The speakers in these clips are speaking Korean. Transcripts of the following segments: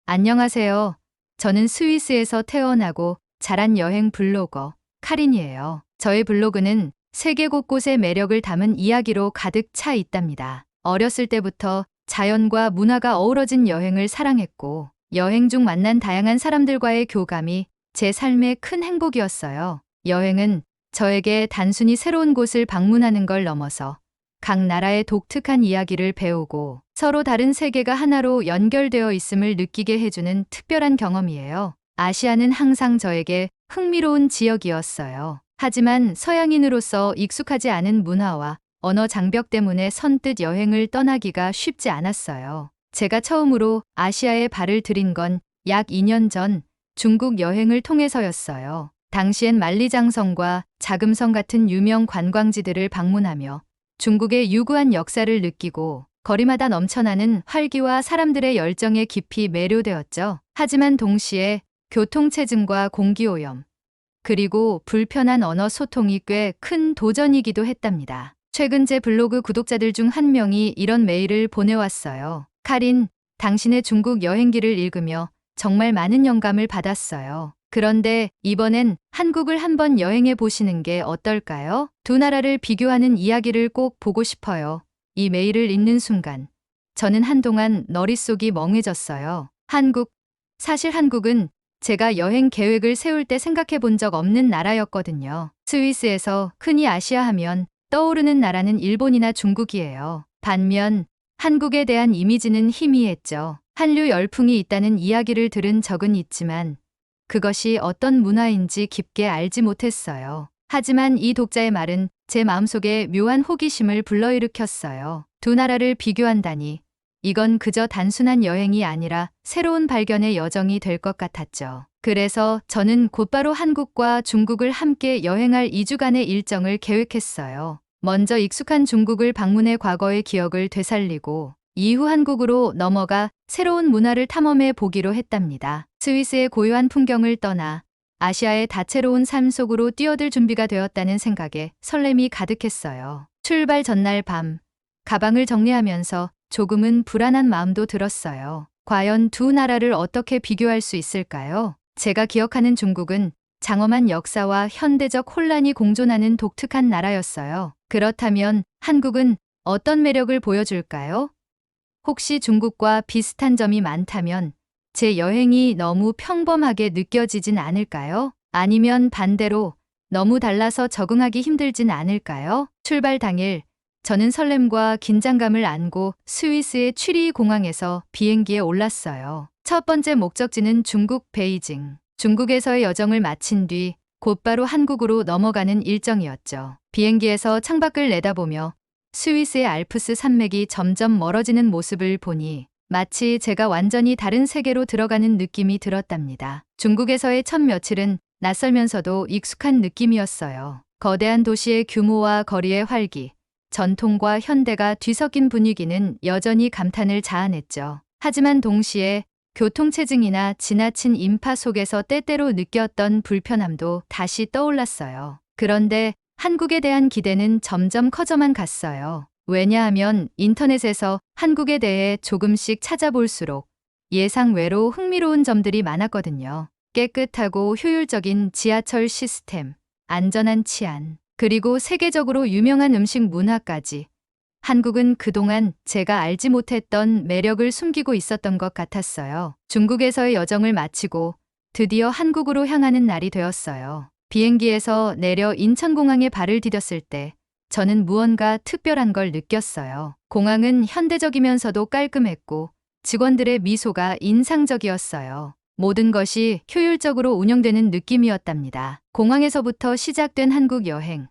안녕하세요. 저는 스위스에서 태어나고 자란 여행 블로거 카린이에요. 저의 블로그는 세계 곳곳의 매력을 담은 이야기로 가득 차 있답니다. 어렸을 때부터 자연과 문화가 어우러진 여행을 사랑했고, 여행 중 만난 다양한 사람들과의 교감이 제 삶의 큰 행복이었어요. 여행은 저에게 단순히 새로운 곳을 방문하는 걸 넘어서 각 나라의 독특한 이야기를 배우고 서로 다른 세계가 하나로 연결되어 있음을 느끼게 해주는 특별한 경험이에요. 아시아는 항상 저에게 흥미로운 지역이었어요. 하지만 서양인으로서 익숙하지 않은 문화와 언어 장벽 때문에 선뜻 여행을 떠나기가 쉽지 않았어요. 제가 처음으로 아시아에 발을 들인 건 약 2년 전 중국 여행을 통해서였어요. 당시엔 만리장성과 자금성 같은 유명 관광지들을 방문하며 중국의 유구한 역사를 느끼고 거리마다 넘쳐나는 활기와 사람들의 열정에 깊이 매료되었죠. 하지만 동시에 교통체증과 공기오염, 그리고 불편한 언어 소통이 꽤 큰 도전이기도 했답니다. 최근 제 블로그 구독자들 중 한 명이 이런 메일을 보내왔어요. 카린, 당신의 중국 여행기를 읽으며 정말 많은 영감을 받았어요. 그런데 이번엔 한국을 한번 여행해 보시는 게 어떨까요? 두 나라를 비교하는 이야기를 꼭 보고 싶어요. 이 메일을 읽는 순간 저는 한동안 머릿속이 멍해졌어요. 사실 한국은 제가 여행 계획을 세울 때 생각해 본 적 없는 나라였거든요. 스위스에서 흔히 아시아 하면 떠오르는 나라는 일본이나 중국이에요. 반면 한국에 대한 이미지는 희미했죠. 한류 열풍이 있다는 이야기를 들은 적은 있지만 그것이 어떤 문화인지 깊게 알지 못했어요. 하지만 이 독자의 말은 제 마음속에 묘한 호기심을 불러일으켰어요. 두 나라를 비교한다니, 이건 그저 단순한 여행이 아니라 새로운 발견의 여정이 될 것 같았죠. 그래서 저는 곧바로 한국과 중국을 함께 여행할 2주간의 일정을 계획했어요. 먼저 익숙한 중국을 방문해 과거의 기억을 되살리고, 이후 한국으로 넘어가 새로운 문화를 탐험해 보기로 했답니다. 스위스의 고요한 풍경을 떠나 아시아의 다채로운 삶 속으로 뛰어들 준비가 되었다는 생각에 설렘이 가득했어요. 출발 전날 밤, 가방을 정리하면서 조금은 불안한 마음도 들었어요. 과연 두 나라를 어떻게 비교할 수 있을까요? 제가 기억하는 중국은 장엄한 역사와 현대적 혼란이 공존하는 독특한 나라였어요. 그렇다면 한국은 어떤 매력을 보여줄까요? 혹시 중국과 비슷한 점이 많다면 제 여행이 너무 평범하게 느껴지진 않을까요? 아니면 반대로 너무 달라서 적응하기 힘들진 않을까요? 출발 당일, 저는 설렘과 긴장감을 안고 스위스의 취리 공항에서 비행기에 올랐어요. 첫 번째 목적지는 중국 베이징. 중국에서의 여정을 마친 뒤 곧바로 한국으로 넘어가는 일정이었죠. 비행기에서 창밖을 내다보며 스위스의 알프스 산맥이 점점 멀어지는 모습을 보니 마치 제가 완전히 다른 세계로 들어가는 느낌이 들었답니다. 중국에서의 첫 며칠은 낯설면서도 익숙한 느낌이었어요. 거대한 도시의 규모와 거리의 활기, 전통과 현대가 뒤섞인 분위기는 여전히 감탄을 자아냈죠. 하지만 동시에 교통체증이나 지나친 인파 속에서 때때로 느꼈던 불편함도 다시 떠올랐어요. 그런데 한국에 대한 기대는 점점 커져만 갔어요. 왜냐하면 인터넷에서 한국에 대해 조금씩 찾아볼수록 예상 외로 흥미로운 점들이 많았거든요. 깨끗하고 효율적인 지하철 시스템, 안전한 치안, 그리고 세계적으로 유명한 음식 문화까지. 한국은 그동안 제가 알지 못했던 매력을 숨기고 있었던 것 같았어요. 중국에서의 여정을 마치고 드디어 한국으로 향하는 날이 되었어요. 비행기에서 내려 인천공항에 발을 디뎠을 때 저는 무언가 특별한 걸 느꼈어요. 공항은 현대적이면서도 깔끔했고 직원들의 미소가 인상적이었어요. 모든 것이 효율적으로 운영되는 느낌이었답니다. 공항에서부터 시작된 한국 여행.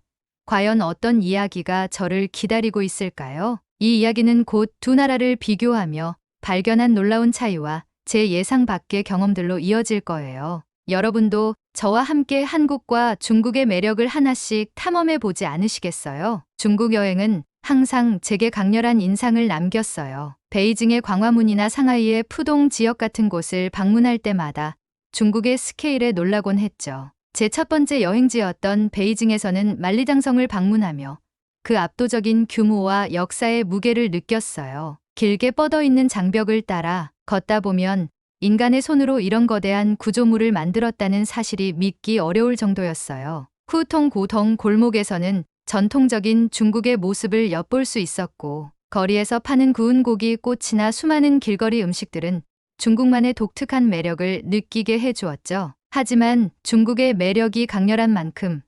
과연 어떤 이야기가 저를 기다리고 있을까요? 이 이야기는 곧 두 나라를 비교하며 발견한 놀라운 차이와 제 예상 밖의 경험들로 이어질 거예요. 여러분도 저와 함께 한국과 중국의 매력을 하나씩 탐험해 보지 않으시겠어요? 중국 여행은 항상 제게 강렬한 인상을 남겼어요. 베이징의 광화문이나 상하이의 푸동 지역 같은 곳을 방문할 때마다 중국의 스케일에 놀라곤 했죠. 제 첫 번째 여행지였던 베이징에서는 만리장성을 방문하며 그 압도적인 규모와 역사의 무게를 느꼈어요. 길게 뻗어 있는 장벽을 따라 걷다 보면 인간의 손으로 이런 거대한 구조물을 만들었다는 사실이 믿기 어려울 정도였어요. 후통고동 골목에서는 전통적인 중국의 모습을 엿볼 수 있었고, 거리에서 파는 구운 고기, 꽃이나 수많은 길거리 음식들은 중국만의 독특한 매력을 느끼게 해주었죠. 하지만 중국의 매력이 강렬한 만큼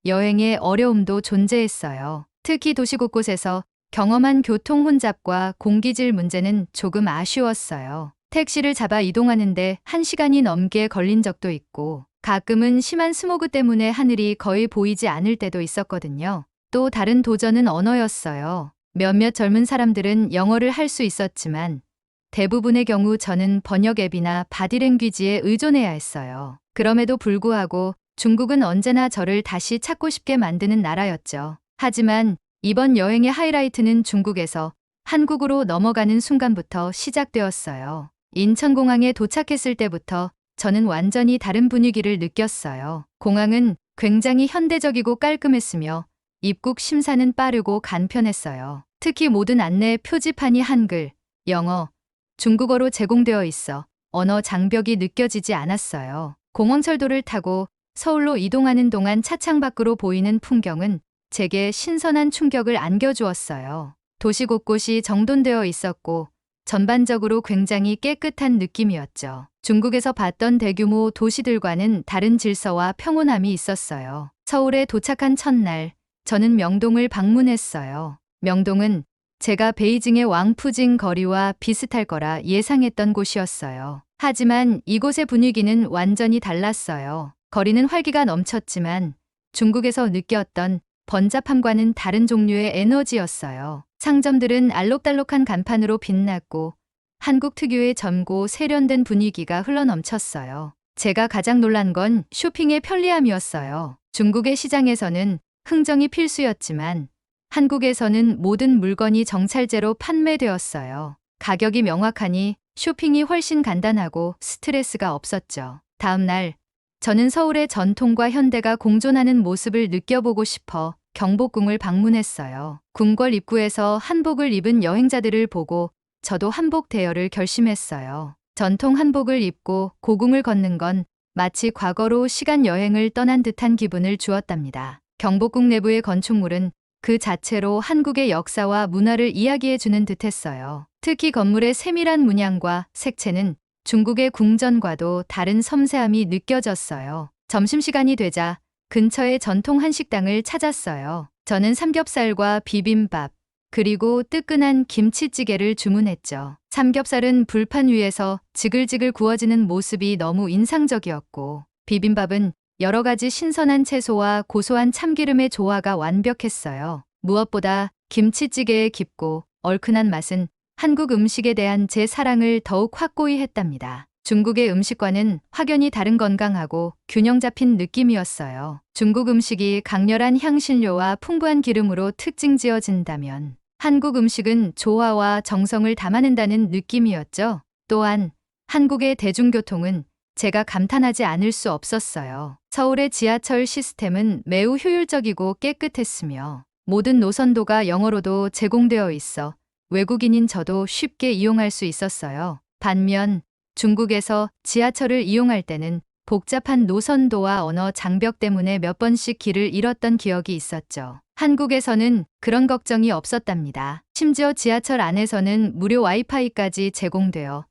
여행의 어려움도 존재했어요. 특히 도시 곳곳에서 경험한 교통 혼잡과 공기질 문제는 조금 아쉬웠어요. 택시를 잡아 이동하는데 1시간이 넘게 걸린 적도 있고, 가끔은 심한 스모그 때문에 하늘이 거의 보이지 않을 때도 있었거든요. 또 다른 도전은 언어였어요. 몇몇 젊은 사람들은 영어를 할 수 있었지만 대부분의 경우 저는 번역 앱이나 바디랭귀지에 의존해야 했어요. 그럼에도 불구하고 중국은 언제나 저를 다시 찾고 싶게 만드는 나라였죠. 하지만 이번 여행의 하이라이트는 중국에서 한국으로 넘어가는 순간부터 시작되었어요. 인천공항에 도착했을 때부터 저는 완전히 다른 분위기를 느꼈어요. 공항은 굉장히 현대적이고 깔끔했으며 입국 심사는 빠르고 간편했어요. 특히 모든 안내 표지판이 한글, 영어, 중국어로 제공되어 있어 언어 장벽이 느껴지지 않았어요. 공항철도를 타고 서울로 이동하는 동안 차창 밖으로 보이는 풍경은 제게 신선한 충격을 안겨주었어요. 도시 곳곳이 정돈되어 있었고 전반적으로 굉장히 깨끗한 느낌이었죠. 중국에서 봤던 대규모 도시들과는 다른 질서와 평온함이 있었어요. 서울에 도착한 첫날, 저는 명동을 방문했어요. 명동은 제가 베이징의 왕푸징 거리와 비슷할 거라 예상했던 곳이었어요. 하지만 이곳의 분위기는 완전히 달랐어요. 거리는 활기가 넘쳤지만 중국에서 느꼈던 번잡함과는 다른 종류의 에너지였어요. 상점들은 알록달록한 간판으로 빛났고 한국 특유의 젊고 세련된 분위기가 흘러넘쳤어요. 제가 가장 놀란 건 쇼핑의 편리함이었어요. 중국의 시장에서는 흥정이 필수였지만 한국에서는 모든 물건이 정찰제로 판매되었어요. 가격이 명확하니 쇼핑이 훨씬 간단하고 스트레스가 없었죠. 다음 날, 저는 서울의 전통과 현대가 공존하는 모습을 느껴보고 싶어 경복궁을 방문했어요. 궁궐 입구에서 한복을 입은 여행자들을 보고 저도 한복 대여를 결심했어요. 전통 한복을 입고 고궁을 걷는 건 마치 과거로 시간 여행을 떠난 듯한 기분을 주었답니다. 경복궁 내부의 건축물은 그 자체로 한국의 역사와 문화를 이야기해주는 듯했어요. 특히 건물의 세밀한 문양과 색채는 중국의 궁전과도 다른 섬세함이 느껴졌어요. 점심시간이 되자 근처의 전통 한식당을 찾았어요. 저는 삼겹살과 비빔밥, 그리고 뜨끈한 김치찌개를 주문했죠. 삼겹살은 불판 위에서 지글지글 구워지는 모습이 너무 인상적이었고, 비빔밥은 여러 가지 신선한 채소와 고소한 참기름의 조화가 완벽했어요. 무엇보다 김치찌개의 깊고 얼큰한 맛은 한국 음식에 대한 제 사랑을 더욱 확고히 했답니다. 중국의 음식과는 확연히 다른 건강하고 균형 잡힌 느낌이었어요. 중국 음식이 강렬한 향신료와 풍부한 기름으로 특징 지어진다면 한국 음식은 조화와 정성을 담아낸다는 느낌이었죠. 또한 한국의 대중교통은 제가 감탄하지 않을 수 없었어요. 서울의 지하철 시스템은 매우 효율적이고 깨끗했으며 모든 노선도가 영어로도 제공되어 있어 외국인인 저도 쉽게 이용할 수 있었어요. 반면 중국에서 지하철을 이용할 때는 복잡한 노선도와 언어 장벽 때문에 몇 번씩 길을 잃었던 기억이 있었죠. 한국에서는 그런 걱정이 없었답니다. 심지어 지하철 안에서는 무료 와이파이까지 제공되어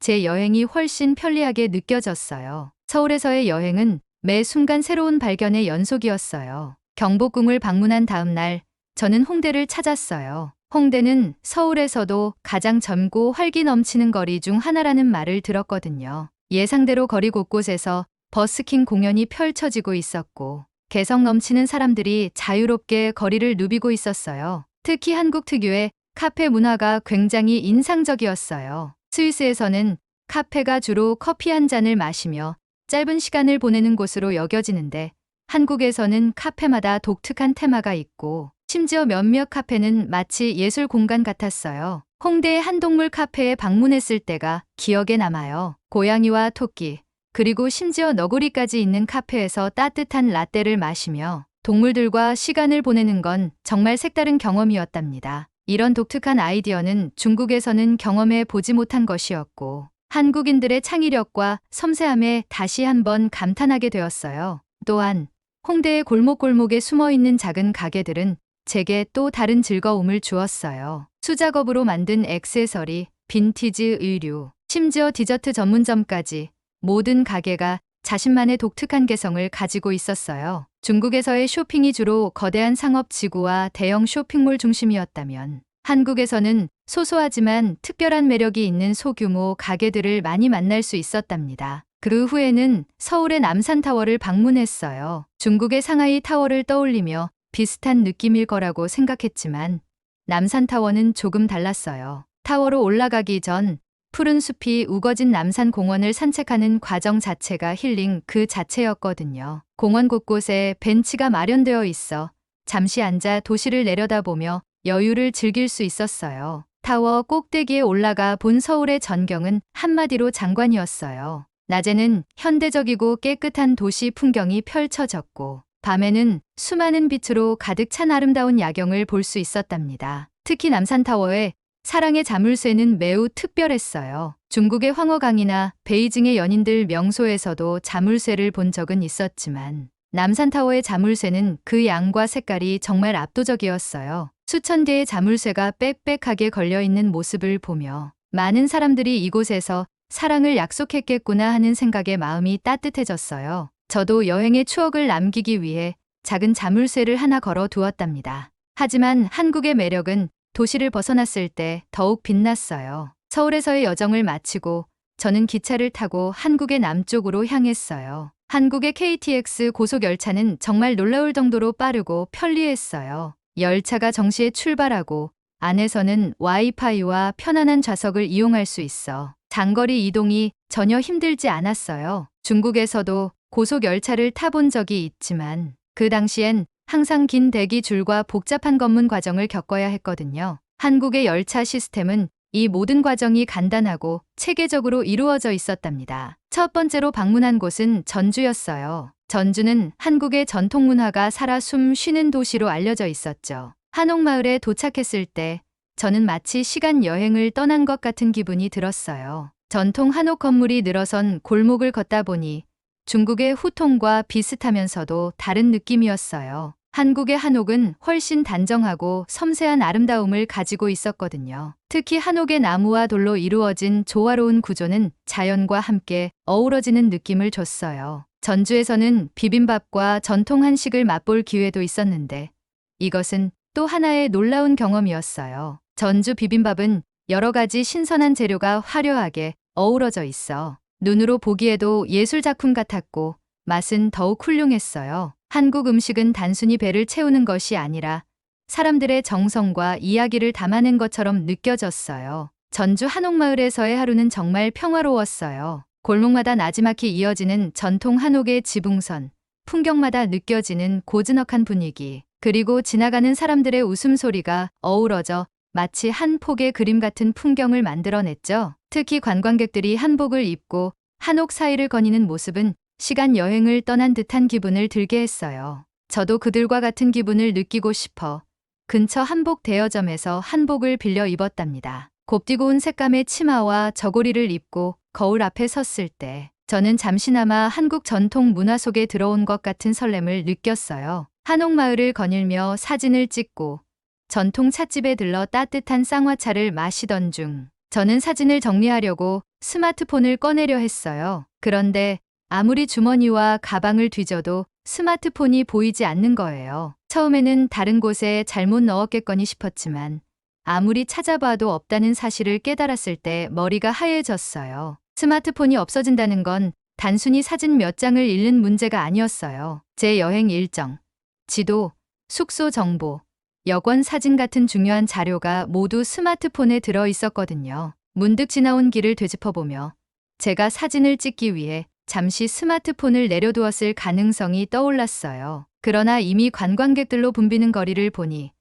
제 여행이 훨씬 편리하게 느껴졌어요. 서울에서의 여행은 매 순간 새로운 발견의 연속이었어요. 경복궁을 방문한 다음 날, 저는 홍대를 찾았어요. 홍대는 서울에서도 가장 젊고 활기 넘치는 거리 중 하나라는 말을 들었거든요. 예상대로 거리 곳곳에서 버스킹 공연이 펼쳐지고 있었고, 개성 넘치는 사람들이 자유롭게 거리를 누비고 있었어요. 특히 한국 특유의 카페 문화가 굉장히 인상적이었어요. 스위스에서는 카페가 주로 커피 한 잔을 마시며 짧은 시간을 보내는 곳으로 여겨지는데 한국에서는 카페마다 독특한 테마가 있고 심지어 몇몇 카페는 마치 예술 공간 같았어요. 홍대의 한동물 카페에 방문했을 때가 기억에 남아요. 고양이와 토끼, 그리고 심지어 너구리까지 있는 카페에서 따뜻한 라떼를 마시며 동물들과 시간을 보내는 건 정말 색다른 경험이었답니다. 이런 독특한 아이디어는 중국에서는 경험해 보지 못한 것이었고 한국인들의 창의력과 섬세함에 다시 한번 감탄하게 되었어요. 또한 홍대의 골목골목에 숨어있는 작은 가게들은 제게 또 다른 즐거움을 주었어요. 수작업으로 만든 액세서리, 빈티지 의류, 심지어 디저트 전문점까지 모든 가게가 자신만의 독특한 개성을 가지고 있었어요. 중국에서의 쇼핑이 주로 거대한 상업지구와 대형 쇼핑몰 중심이었다면 한국에서는 소소하지만 특별한 매력이 있는 소규모 가게들을 많이 만날 수 있었답니다. 그 후에는 서울의 남산타워를 방문했어요. 중국의 상하이 타워를 떠올리며 비슷한 느낌일 거라고 생각했지만 남산타워는 조금 달랐어요. 타워로 올라가기 전 푸른 숲이 우거진 남산공원을 산책하는 과정 자체가 힐링 그 자체였거든요. 공원 곳곳에 벤치가 마련되어 있어 잠시 앉아 도시를 내려다보며 여유를 즐길 수 있었어요. 타워 꼭대기에 올라가 본 서울의 전경은 한마디로 장관이었어요. 낮에는 현대적이고 깨끗한 도시 풍경이 펼쳐졌고 밤에는 수많은 빛으로 가득 찬 아름다운 야경을 볼 수 있었답니다. 특히 남산타워의 사랑의 자물쇠는 매우 특별했어요. 중국의 황허강이나 베이징의 연인들 명소에서도 자물쇠를 본 적은 있었지만 남산타워의 자물쇠는 그 양과 색깔이 정말 압도적이었어요. 수천 개의 자물쇠가 빽빽하게 걸려있는 모습을 보며 많은 사람들이 이곳에서 사랑을 약속했겠구나 하는 생각에 마음이 따뜻해졌어요. 저도 여행의 추억을 남기기 위해 작은 자물쇠를 하나 걸어 두었답니다. 하지만 한국의 매력은 도시를 벗어났을 때 더욱 빛났어요. 서울에서의 여정을 마치고 저는 기차를 타고 한국의 남쪽으로 향했어요. 한국의 KTX 고속열차는 정말 놀라울 정도로 빠르고 편리했어요. 열차가 정시에 출발하고 안에서는 와이파이와 편안한 좌석을 이용할 수 있어 장거리 이동이 전혀 힘들지 않았어요. 중국에서도 고속열차를 타본 적이 있지만 그 당시엔 항상 긴 대기 줄과 복잡한 검문 과정을 겪어야 했거든요. 한국의 열차 시스템은 이 모든 과정이 간단하고 체계적으로 이루어져 있었답니다. 첫 번째로 방문한 곳은 전주였어요. 전주는 한국의 전통 문화가 살아 숨 쉬는 도시로 알려져 있었죠. 한옥마을에 도착했을 때 저는 마치 시간 여행을 떠난 것 같은 기분이 들었어요. 전통 한옥 건물이 늘어선 골목을 걷다 보니 중국의 후통과 비슷하면서도 다른 느낌이었어요. 한국의 한옥은 훨씬 단정하고 섬세한 아름다움을 가지고 있었거든요. 특히 한옥의 나무와 돌로 이루어진 조화로운 구조는 자연과 함께 어우러지는 느낌을 줬어요. 전주에서는 비빔밥과 전통 한식을 맛볼 기회도 있었는데 이것은 또 하나의 놀라운 경험이었어요. 전주 비빔밥은 여러 가지 신선한 재료가 화려하게 어우러져 있어 눈으로 보기에도 예술작품 같았고 맛은 더욱 훌륭했어요. 한국 음식은 단순히 배를 채우는 것이 아니라 사람들의 정성과 이야기를 담아낸 것처럼 느껴졌어요. 전주 한옥마을에서의 하루는 정말 평화로웠어요. 골목마다 나지막히 이어지는 전통 한옥의 지붕선, 풍경마다 느껴지는 고즈넉한 분위기, 그리고 지나가는 사람들의 웃음소리가 어우러져 마치 한 폭의 그림 같은 풍경을 만들어냈죠. 특히 관광객들이 한복을 입고 한옥 사이를 거니는 모습은 시간 여행을 떠난 듯한 기분을 들게 했어요. 저도 그들과 같은 기분을 느끼고 싶어 근처 한복 대여점에서 한복을 빌려 입었답니다. 곱디고 온 색감의 치마와 저고리를 입고 거울 앞에 섰을 때 저는 잠시나마 한국 전통 문화 속에 들어온 것 같은 설렘을 느꼈어요. 한옥마을을 거닐며 사진을 찍고 전통 찻집에 들러 따뜻한 쌍화차를 마시던 중 저는 사진을 정리하려고 스마트폰을 꺼내려 했어요. 그런데 아무리 주머니와 가방을 뒤져도 스마트폰이 보이지 않는 거예요. 처음에는 다른 곳에 잘못 넣었겠거니 싶었지만 아무리 찾아봐도 없다는 사실을 깨달았을 때 머리가 하얘졌어요. 스마트폰이 없어진다는 건 단순히 사진 몇 장을 잃는 문제가 아니었어요. 제 여행 일정, 지도, 숙소 정보, 여권 사진 같은 중요한 자료가 모두 스마트폰에 들어 있었거든요. 문득 지나온 길을 되짚어보며 제가 사진을 찍기 위해 잠시 스마트폰을 내려두었을 가능성이 떠올랐어요. 그러나 이미 관광객들로 붐비는 거리를 보니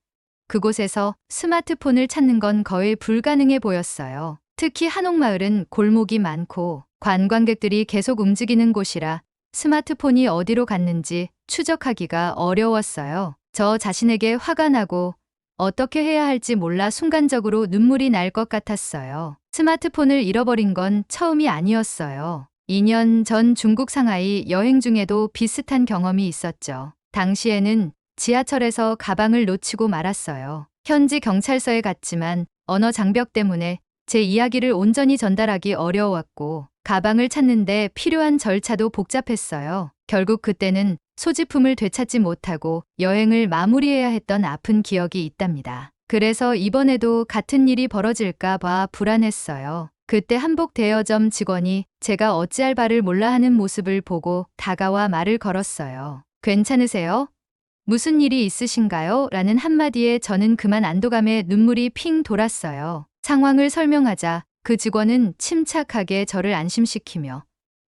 그곳에서 스마트폰을 찾는 건 거의 불가능해 보였어요. 특히 한옥마을은 골목이 많고 관광객들이 계속 움직이는 곳이라 스마트폰이 어디로 갔는지 추적하기가 어려웠어요. 저 자신에게 화가 나고 어떻게 해야 할지 몰라 순간적으로 눈물이 날 것 같았어요. 스마트폰을 잃어버린 건 처음이 아니었어요. 2년 전 중국 상하이 여행 중에도 비슷한 경험이 있었죠. 당시에는 지하철에서 가방을 놓치고 말았어요. 현지 경찰서에 갔지만 언어 장벽 때문에 제 이야기를 온전히 전달하기 어려웠고 가방을 찾는데 필요한 절차도 복잡했어요. 결국 그때는 소지품을 되찾지 못하고 여행을 마무리해야 했던 아픈 기억이 있답니다. 그래서 이번에도 같은 일이 벌어질까 봐 불안했어요. 그때 한복 대여점 직원이 제가 어찌할 바를 몰라 하는 모습을 보고 다가와 말을 걸었어요. 괜찮으세요? 무슨 일이 있으신가요? 라는 한마디에 저는 그만 안도감에 눈물이 핑 돌았어요. 상황을 설명하자 그 직원은 침착하게 저를 안심시키며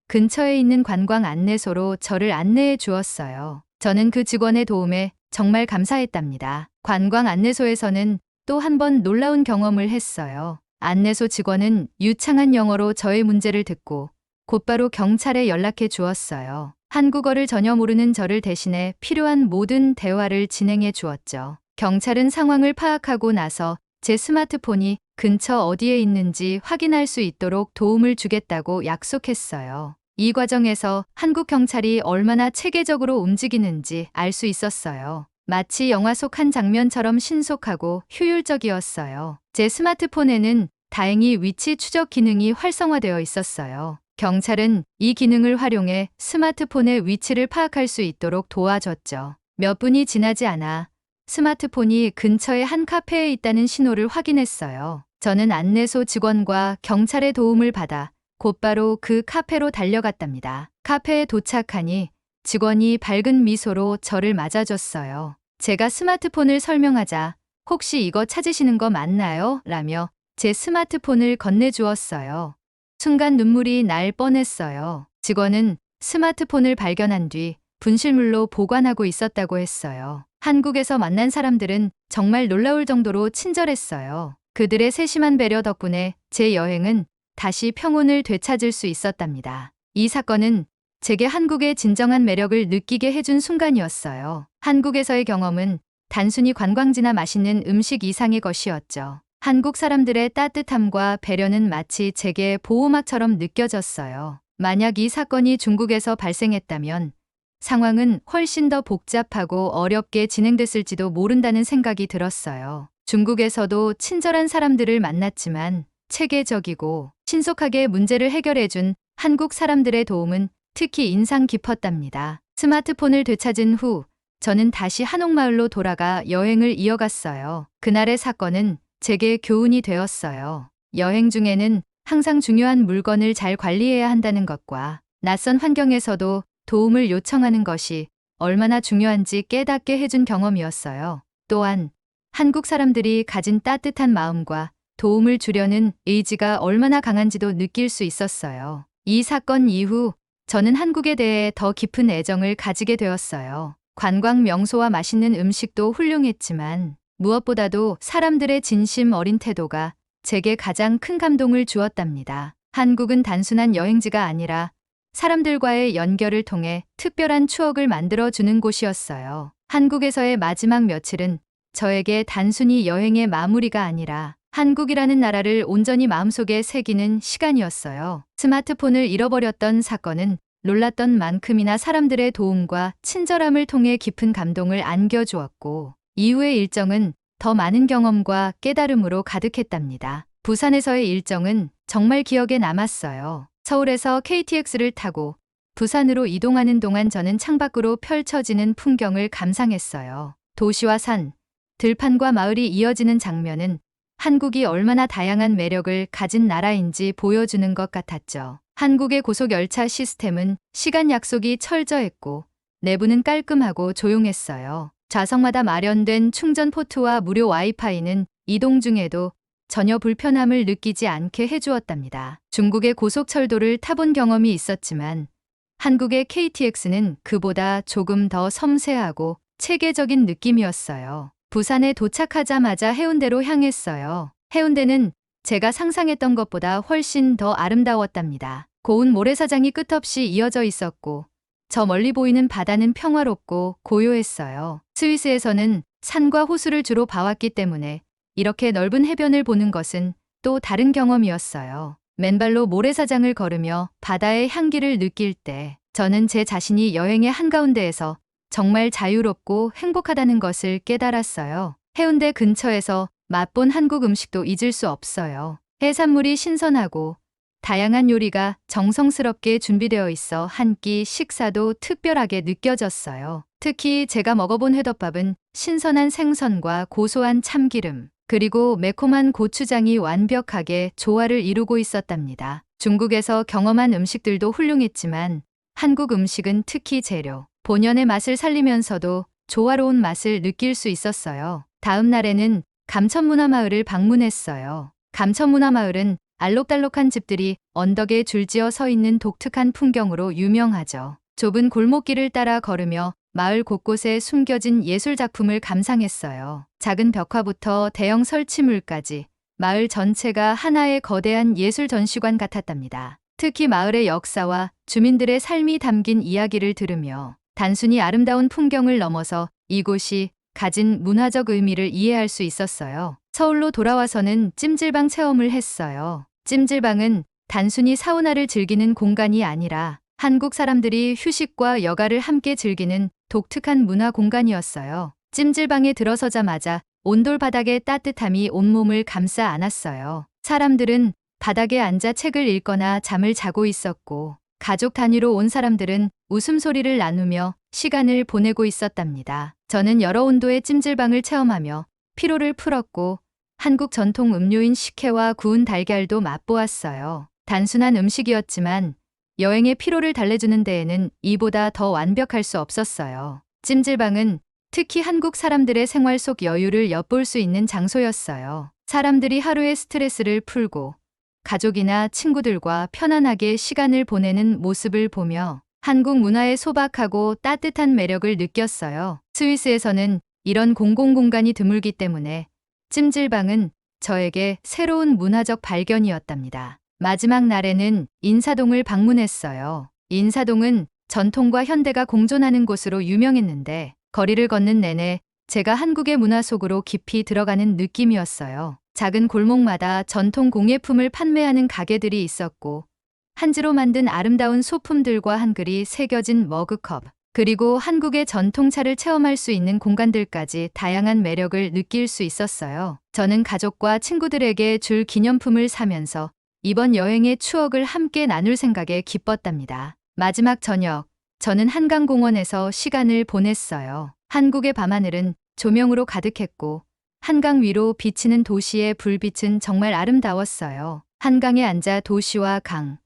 근처에 있는 관광 안내소로 저를 안내해 주었어요. 저는 그 직원의 도움에 정말 감사했답니다. 관광 안내소에서는 또 한 번 놀라운 경험을 했어요. 안내소 직원은 유창한 영어로 저의 문제를 듣고 곧바로 경찰에 연락해 주었어요. 한국어를 전혀 모르는 저를 대신해 필요한 모든 대화를 진행해 주었죠. 경찰은 상황을 파악하고 나서 제 스마트폰이 근처 어디에 있는지 확인할 수 있도록 도움을 주겠다고 약속했어요. 이 과정에서 한국 경찰이 얼마나 체계적으로 움직이는지 알 수 있었어요. 마치 영화 속 한 장면처럼 신속하고 효율적이었어요. 제 스마트폰에는 다행히 위치 추적 기능이 활성화되어 있었어요. 경찰은 이 기능을 활용해 스마트폰의 위치를 파악할 수 있도록 도와줬죠. 몇 분이 지나지 않아 스마트폰이 근처의 한 카페에 있다는 신호를 확인했어요. 저는 안내소 직원과 경찰의 도움을 받아 곧바로 그 카페로 달려갔답니다. 카페에 도착하니 직원이 밝은 미소로 저를 맞아줬어요. 제가 스마트폰을 설명하자 혹시 이거 찾으시는 거 맞나요? 라며 제 스마트폰을 건네주었어요. 순간 눈물이 날 뻔했어요. 직원은 스마트폰을 발견한 뒤 분실물로 보관하고 있었다고 했어요. 한국에서 만난 사람들은 정말 놀라울 정도로 친절했어요. 그들의 세심한 배려 덕분에 제 여행은 다시 평온을 되찾을 수 있었답니다. 이 사건은 제게 한국의 진정한 매력을 느끼게 해준 순간이었어요. 한국에서의 경험은 단순히 관광지나 맛있는 음식 이상의 것이었죠. 한국 사람들의 따뜻함과 배려는 마치 제게 보호막처럼 느껴졌어요. 만약 이 사건이 중국에서 발생했다면 상황은 훨씬 더 복잡하고 어렵게 진행됐을지도 모른다는 생각이 들었어요. 중국에서도 친절한 사람들을 만났지만 체계적이고 신속하게 문제를 해결해준 한국 사람들의 도움은 특히 인상 깊었답니다. 스마트폰을 되찾은 후 저는 다시 한옥마을로 돌아가 여행을 이어갔어요. 그날의 사건은 제게 교훈이 되었어요. 여행 중에는 항상 중요한 물건을 잘 관리해야 한다는 것과 낯선 환경에서도 도움을 요청하는 것이 얼마나 중요한지 깨닫게 해준 경험이었어요. 또한 한국 사람들이 가진 따뜻한 마음과 도움을 주려는 의지가 얼마나 강한지도 느낄 수 있었어요. 이 사건 이후 저는 한국에 대해 더 깊은 애정을 가지게 되었어요. 관광 명소와 맛있는 음식도 훌륭했지만 무엇보다도 사람들의 진심 어린 태도가 제게 가장 큰 감동을 주었답니다. 한국은 단순한 여행지가 아니라 사람들과의 연결을 통해 특별한 추억을 만들어주는 곳이었어요. 한국에서의 마지막 며칠은 저에게 단순히 여행의 마무리가 아니라 한국이라는 나라를 온전히 마음속에 새기는 시간이었어요. 스마트폰을 잃어버렸던 사건은 놀랐던 만큼이나 사람들의 도움과 친절함을 통해 깊은 감동을 안겨주었고 이후의 일정은 더 많은 경험과 깨달음으로 가득했답니다. 부산에서의 일정은 정말 기억에 남았어요. 서울에서 KTX를 타고 부산으로 이동하는 동안 저는 창밖으로 펼쳐지는 풍경을 감상했어요. 도시와 산, 들판과 마을이 이어지는 장면은 한국이 얼마나 다양한 매력을 가진 나라인지 보여주는 것 같았죠. 한국의 고속열차 시스템은 시간 약속이 철저했고 내부는 깔끔하고 조용했어요. 좌석마다 마련된 충전 포트와 무료 와이파이는 이동 중에도 전혀 불편함을 느끼지 않게 해주었답니다. 중국의 고속철도를 타본 경험이 있었지만 한국의 KTX는 그보다 조금 더 섬세하고 체계적인 느낌이었어요. 부산에 도착하자마자 해운대로 향했어요. 해운대는 제가 상상했던 것보다 훨씬 더 아름다웠답니다. 고운 모래사장이 끝없이 이어져 있었고 저 멀리 보이는 바다는 평화롭고 고요했어요. 스위스에서는 산과 호수를 주로 봐왔기 때문에 이렇게 넓은 해변을 보는 것은 또 다른 경험이었어요. 맨발로 모래사장을 걸으며 바다의 향기를 느낄 때 저는 제 자신이 여행의 한가운데에서 정말 자유롭고 행복하다는 것을 깨달았어요. 해운대 근처에서 맛본 한국 음식도 잊을 수 없어요. 해산물이 신선하고 다양한 요리가 정성스럽게 준비되어 있어 한 끼 식사도 특별하게 느껴졌어요. 특히 제가 먹어본 회덮밥은 신선한 생선과 고소한 참기름, 그리고 매콤한 고추장이 완벽하게 조화를 이루고 있었답니다. 중국에서 경험한 음식들도 훌륭했지만 한국 음식은 특히 재료, 본연의 맛을 살리면서도 조화로운 맛을 느낄 수 있었어요. 다음 날에는 감천문화마을을 방문했어요. 감천문화마을은 알록달록한 집들이 언덕에 줄지어 서 있는 독특한 풍경으로 유명하죠. 좁은 골목길을 따라 걸으며 마을 곳곳에 숨겨진 예술작품을 감상했어요. 작은 벽화부터 대형 설치물까지 마을 전체가 하나의 거대한 예술 전시관 같았답니다. 특히 마을의 역사와 주민들의 삶이 담긴 이야기를 들으며 단순히 아름다운 풍경을 넘어서 이곳이 가진 문화적 의미를 이해할 수 있었어요. 서울로 돌아와서는 찜질방 체험을 했어요. 찜질방은 단순히 사우나를 즐기는 공간이 아니라 한국 사람들이 휴식과 여가를 함께 즐기는 독특한 문화 공간이었어요. 찜질방에 들어서자마자 온돌 바닥의 따뜻함이 온몸을 감싸 안았어요. 사람들은 바닥에 앉아 책을 읽거나 잠을 자고 있었고, 가족 단위로 온 사람들은 웃음소리를 나누며 시간을 보내고 있었답니다. 저는 여러 온도의 찜질방을 체험하며 피로를 풀었고, 한국 전통 음료인 식혜와 구운 달걀도 맛보았어요. 단순한 음식이었지만 여행의 피로를 달래주는 데에는 이보다 더 완벽할 수 없었어요. 찜질방은 특히 한국 사람들의 생활 속 여유를 엿볼 수 있는 장소였어요. 사람들이 하루의 스트레스를 풀고 가족이나 친구들과 편안하게 시간을 보내는 모습을 보며 한국 문화의 소박하고 따뜻한 매력을 느꼈어요. 스위스에서는 이런 공공공간이 드물기 때문에 찜질방은 저에게 새로운 문화적 발견이었답니다. 마지막 날에는 인사동을 방문했어요. 인사동은 전통과 현대가 공존하는 곳으로 유명했는데 거리를 걷는 내내 제가 한국의 문화 속으로 깊이 들어가는 느낌이었어요. 작은 골목마다 전통 공예품을 판매하는 가게들이 있었고 한지로 만든 아름다운 소품들과 한글이 새겨진 머그컵, 그리고 한국의 전통차를 체험할 수 있는 공간들까지 다양한 매력을 느낄 수 있었어요. 저는 가족과 친구들에게 줄 기념품을 사면서 이번 여행의 추억을 함께 나눌 생각에 기뻤답니다. 마지막 저녁, 저는 한강공원에서 시간을 보냈어요. 한국의 밤하늘은 조명으로 가득했고 한강 위로 비치는 도시의 불빛은 정말 아름다웠어요. 한강에 앉아 도시와 강,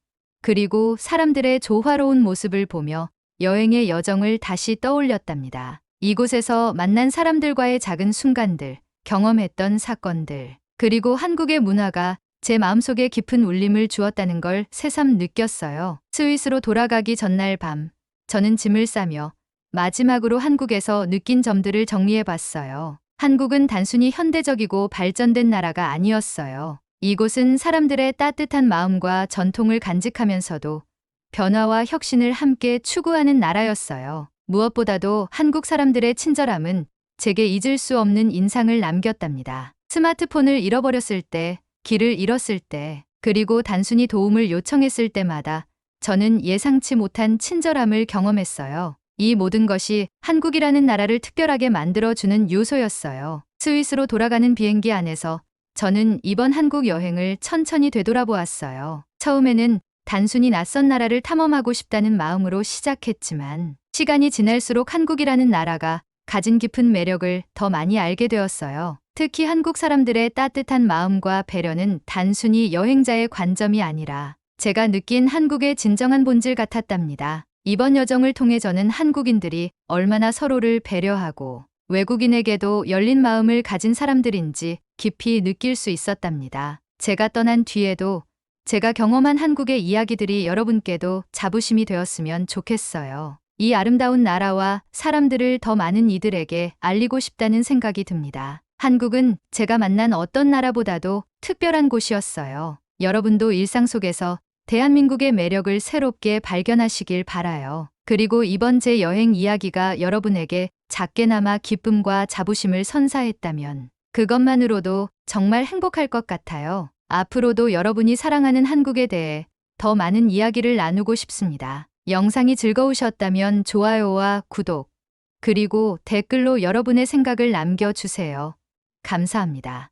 그리고 사람들의 조화로운 모습을 보며 여행의 여정을 다시 떠올렸답니다. 이곳에서 만난 사람들과의 작은 순간들, 경험했던 사건들, 그리고 한국의 문화가 제 마음속에 깊은 울림을 주었다는 걸 새삼 느꼈어요. 스위스로 돌아가기 전날 밤, 저는 짐을 싸며 마지막으로 한국에서 느낀 점들을 정리해봤어요. 한국은 단순히 현대적이고 발전된 나라가 아니었어요. 이곳은 사람들의 따뜻한 마음과 전통을 간직하면서도 변화와 혁신을 함께 추구하는 나라였어요. 무엇보다도 한국 사람들의 친절함은 제게 잊을 수 없는 인상을 남겼답니다. 스마트폰을 잃어버렸을 때, 길을 잃었을 때, 그리고 단순히 도움을 요청했을 때마다 저는 예상치 못한 친절함을 경험했어요. 이 모든 것이 한국이라는 나라를 특별하게 만들어주는 요소였어요. 스위스로 돌아가는 비행기 안에서 저는 이번 한국 여행을 천천히 되돌아보았어요. 처음에는 단순히 낯선 나라를 탐험하고 싶다는 마음으로 시작했지만 시간이 지날수록 한국이라는 나라가 가진 깊은 매력을 더 많이 알게 되었어요. 특히 한국 사람들의 따뜻한 마음과 배려는 단순히 여행자의 관점이 아니라 제가 느낀 한국의 진정한 본질 같았답니다. 이번 여정을 통해 저는 한국인들이 얼마나 서로를 배려하고 외국인에게도 열린 마음을 가진 사람들인지 깊이 느낄 수 있었답니다. 제가 떠난 뒤에도 제가 경험한 한국의 이야기들이 여러분께도 자부심이 되었으면 좋겠어요. 이 아름다운 나라와 사람들을 더 많은 이들에게 알리고 싶다는 생각이 듭니다. 한국은 제가 만난 어떤 나라보다도 특별한 곳이었어요. 여러분도 일상 속에서 대한민국의 매력을 새롭게 발견하시길 바라요. 그리고 이번 제 여행 이야기가 여러분에게 작게나마 기쁨과 자부심을 선사했다면 그것만으로도 정말 행복할 것 같아요. 앞으로도 여러분이 사랑하는 한국에 대해 더 많은 이야기를 나누고 싶습니다. 영상이 즐거우셨다면 좋아요와 구독, 그리고 댓글로 여러분의 생각을 남겨주세요. 감사합니다.